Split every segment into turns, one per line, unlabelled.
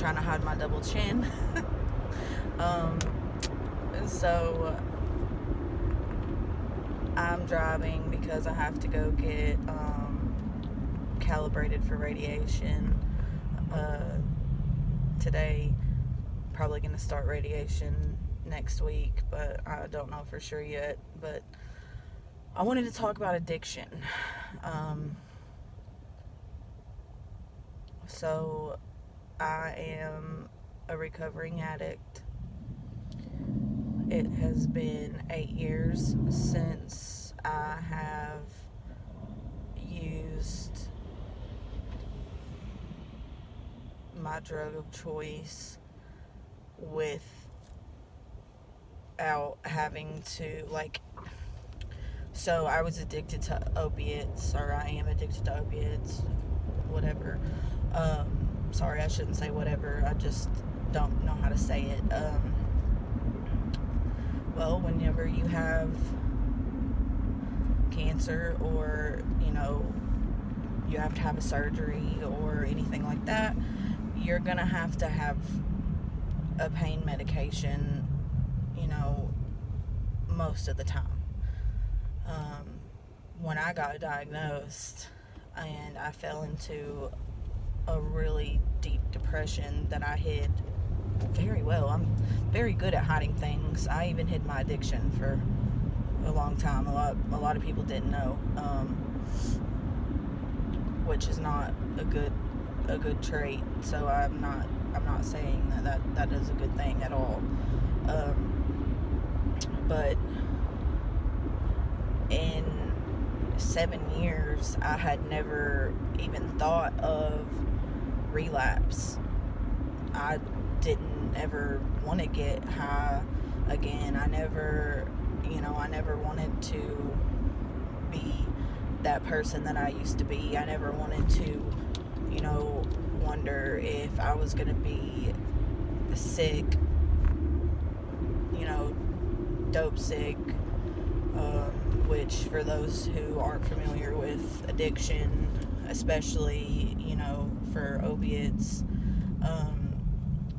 trying to hide my double chin. um, so I'm driving because I have to go get calibrated for radiation today. Probably going to start radiation next week, but I don't know for sure yet. But I wanted to talk about addiction. So I am a recovering addict. It has been 8 years since I have used my drug of choice without having to, like, so I was addicted to opiates, or I am addicted to opiates, whatever. Sorry, I shouldn't say whatever, I just don't know how to say it. Well, whenever you have cancer, or, you have to have a surgery or anything like that, you're gonna have to have a pain medication, most of the time. When I got diagnosed and I fell into a really deep depression that I hid very well. I'm very good at hiding things. I even hid my addiction for a long time. A lot of people didn't know, which is not a good trait. So I'm not saying that is a good thing at all. But in 7 years, I had never even thought of relapse. I didn't ever want to get high again. I never wanted to be that person that I used to be. I never wanted to, wonder if I was going to be sick, dope sick, which, for those who aren't familiar with addiction, especially, for opiates,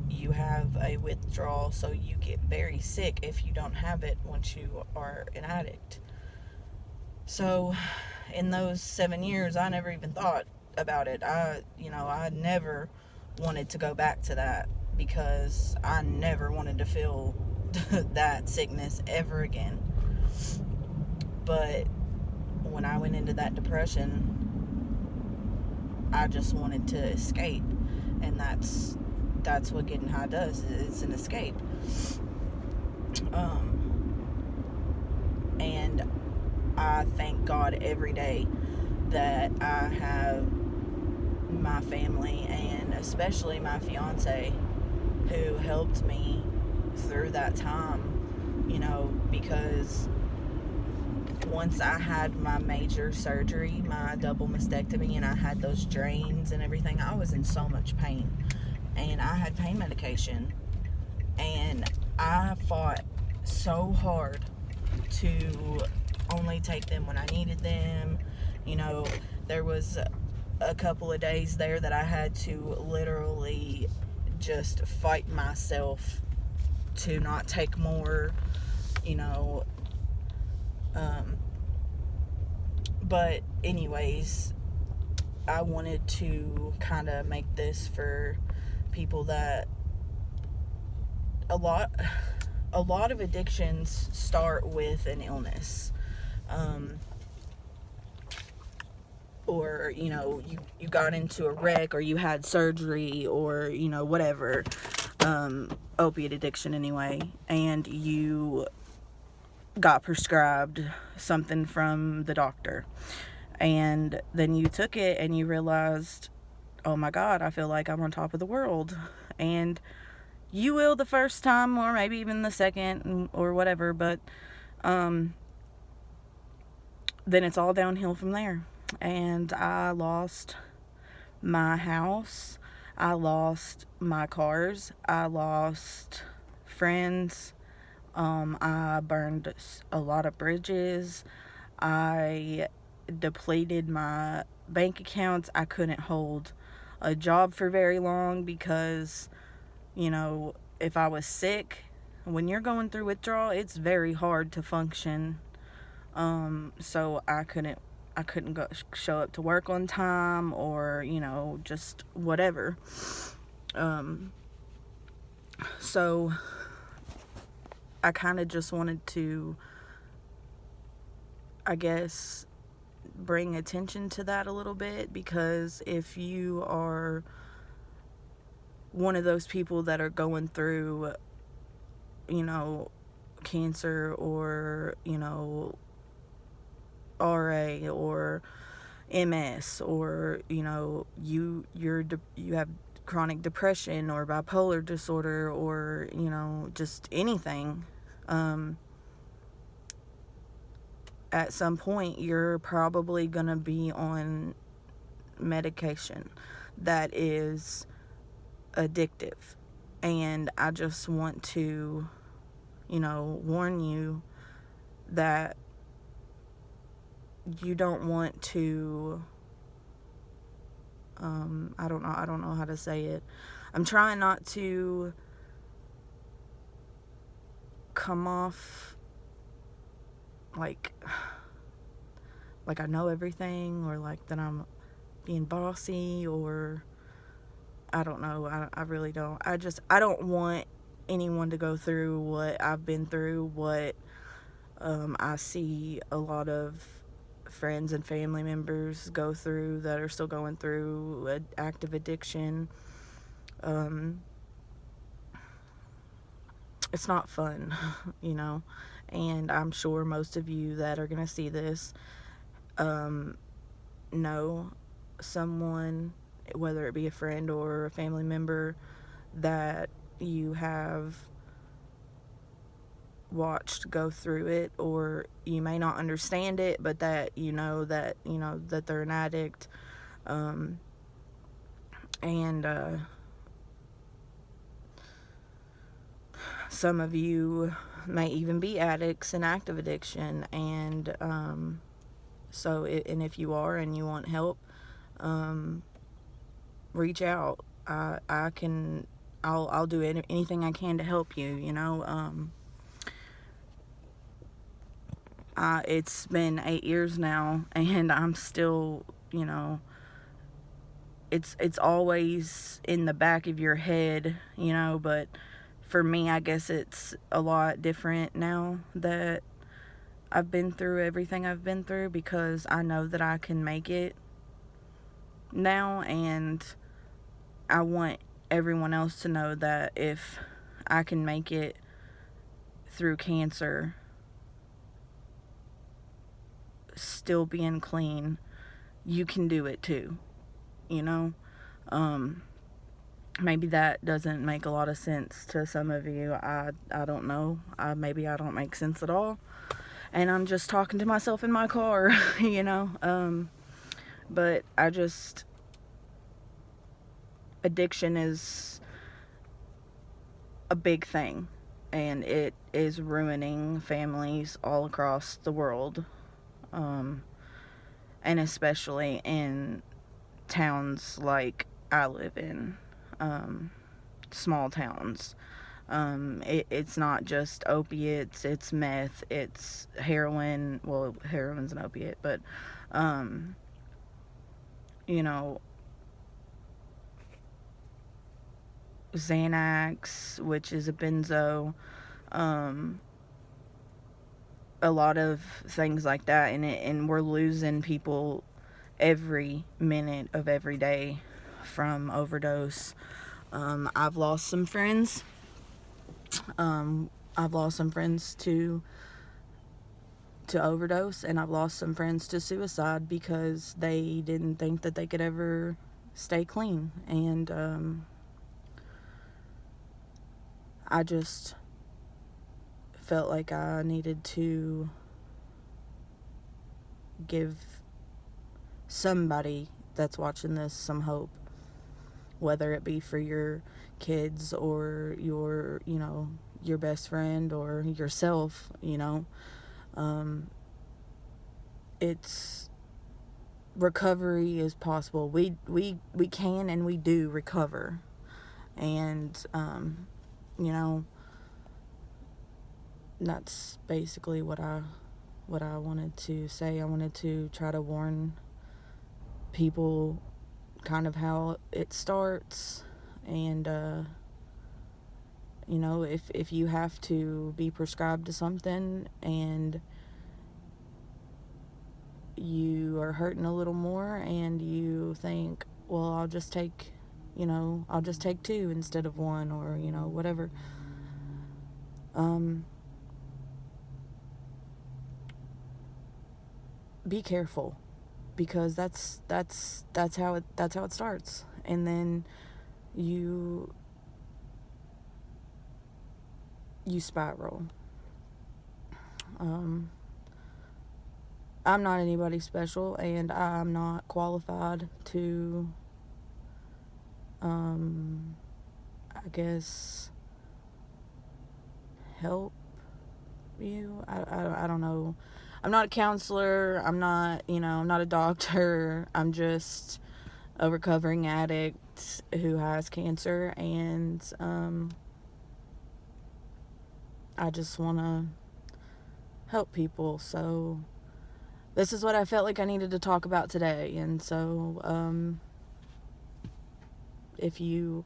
you have a withdrawal, so you get very sick if you don't have it once you are an addict. So in those 7 years, I never even thought about it. I never wanted to go back to that, because I never wanted to feel that sickness ever again. But when I went into that depression, I just wanted to escape, and that's what getting high does. It's an escape. And I thank God every day that I have my family, and especially my fiance, who helped me through that time, because once I had my major surgery, my double mastectomy, and I had those drains and everything, I was in so much pain. And I had pain medication. And I fought so hard to only take them when I needed them. There was a couple of days there that I had to literally just fight myself to not take more, but anyways, I wanted to kind of make this for people that a lot of addictions start with an illness, or you got into a wreck, or you had surgery, or whatever, opiate addiction anyway, and you got prescribed something from the doctor, and then you took it and you realized, oh my God, I feel like I'm on top of the world. And you will the first time, or maybe even the second, or whatever, but then it's all downhill from there. And I lost my house, I lost my cars, I lost friends, I burned a lot of bridges, I depleted my bank accounts. I couldn't hold a job for very long because, if I was sick, when you're going through withdrawal, it's very hard to function. So I couldn't go show up to work on time, or just whatever. So I kind of just wanted to, I guess, bring attention to that a little bit, because if you are one of those people that are going through, cancer, or, RA, or MS, or, you have chronic depression or bipolar disorder, or, just anything, at some point you're probably going to be on medication that is addictive. And I just want to, warn you that you don't want to, I don't know how to say it. I'm trying not to come off like I know everything, or like that I'm being bossy, or I don't know. I really don't. I don't want anyone to go through what I've been through, what I see a lot of friends and family members go through that are still going through active addiction. It's not fun, and I'm sure most of you that are going to see this know someone, whether it be a friend or a family member, that you have watched go through it, or you may not understand it, but that that they're an addict, and some of you may even be addicts in active addiction, and and if you are and you want help, reach out. I'll do anything I can to help you. It's been 8 years now, and I'm still, it's always in the back of your head, but for me, I guess it's a lot different now that I've been through everything I've been through, because I know that I can make it now, and I want everyone else to know that if I can make it through cancer, still being clean, you can do it too. Maybe that doesn't make a lot of sense to some of you. I don't know. Maybe I don't make sense at all, and I'm just talking to myself in my car, but addiction is a big thing, and it is ruining families all across the world, and especially in towns like I live in, small towns. It's not just opiates, it's meth, it's heroin. Well, heroin's an opiate, but Xanax, which is a benzo, a lot of things like that, and we're losing people every minute of every day from overdose. I've lost some friends. I've lost some friends to overdose, and I've lost some friends to suicide because they didn't think that they could ever stay clean. And I just felt like I needed to give somebody that's watching this some hope, whether it be for your kids or your best friend or yourself. It's recovery is possible. We can and we do recover. And, you know, that's basically what I wanted to say. I wanted to try to warn people kind of how it starts, and you know, if you have to be prescribed to something and you are hurting a little more and you think, well, I'll just take 2 instead of 1, or whatever. Be careful, because that's how it starts, and then you spiral. I'm not anybody special, and I'm not qualified to, I guess, help you. I don't know. I'm not a counselor. I'm not a doctor. I'm just a recovering addict who has cancer, and I just want to help people. So this is what I felt like I needed to talk about today. And so if you,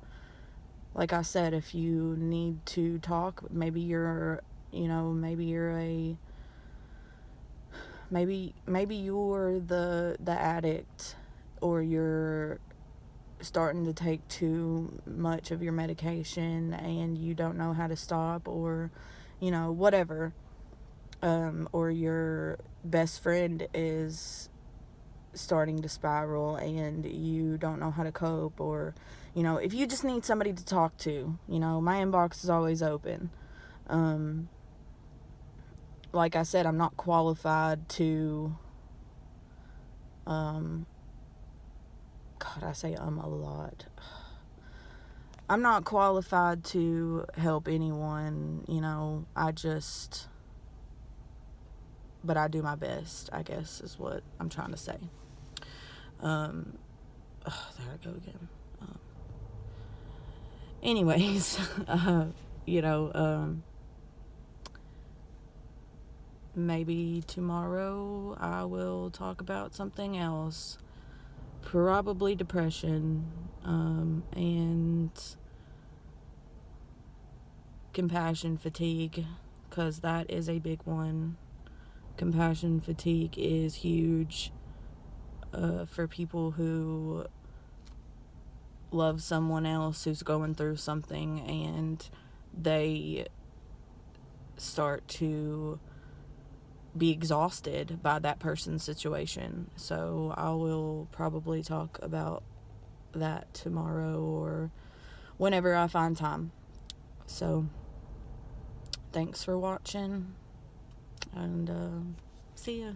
like I said, if you need to talk, maybe you're the addict, or you're starting to take too much of your medication and you don't know how to stop, or whatever, or your best friend is starting to spiral and you don't know how to cope, or if you just need somebody to talk to, my inbox is always open. Like I said, I'm not qualified to God, I say a lot. I'm not qualified to help anyone, but I do my best, I guess, is what I'm trying to say. There I go again. Anyways, maybe tomorrow I will talk about something else. Probably depression, and compassion fatigue, because that is a big one. Compassion fatigue is huge for people who love someone else who's going through something, and they start to be exhausted by that person's situation. So I will probably talk about that tomorrow or whenever I find time. So thanks for watching, and see ya.